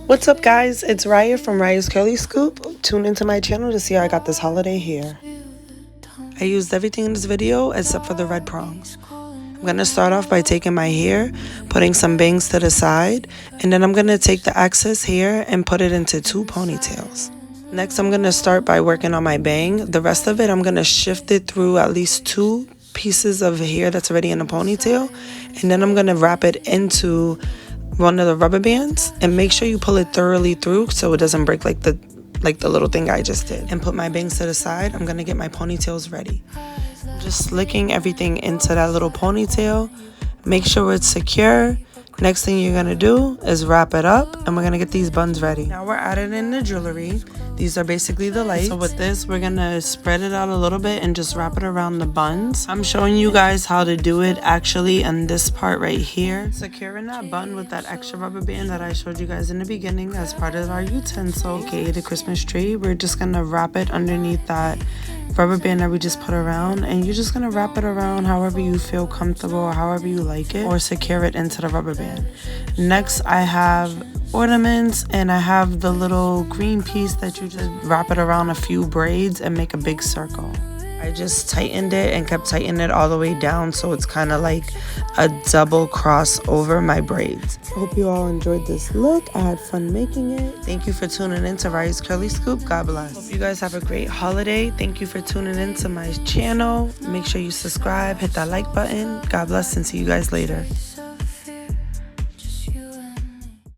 What's up, guys? It's Raya from Raya's Curly Scoop. Tune into my channel to see how I got this holiday hair. I used everything in this video except for the red prongs. I'm going to start off by taking my hair, putting some bangs to the side, and then I'm going to take the excess hair and put it into 2 ponytails. Next, I'm going to start by working on my bang. The rest of it, I'm going to shift it through at least 2 pieces of hair that's already in a ponytail, and then I'm going to wrap it into one of the rubber bands and make sure you pull it thoroughly through so it doesn't break like the little thing I just did. And put my bangs to the side. I'm gonna get my ponytails ready. Just slicking everything into that little ponytail. Make sure it's secure. Next thing you're gonna do is wrap it up, and we're gonna get these buns ready. Now we're adding in the jewelry. These are basically the lights. So with this, we're gonna spread it out a little bit and just wrap it around the buns. I'm showing you guys how to do it actually in this part right here. Securing that bun with that extra rubber band that I showed you guys in the beginning as part of our utensil, aka the Christmas tree. We're just gonna wrap it underneath that rubber band that we just put around, and you're just gonna wrap it around however you feel comfortable or however you like it, or secure it into the rubber band. Next, I have ornaments, and I have the little green piece that you just wrap it around a few braids and make a big circle. I just tightened it and kept tightening it all the way down so it's kind of like a double cross over my braids. I hope you all enjoyed this look. I had fun making it. Thank you for tuning in to Raya's Curly Scoop. God bless. Hope you guys have a great holiday. Thank you for tuning in to my channel. Make sure you subscribe, hit that like button. God bless, and see you guys later.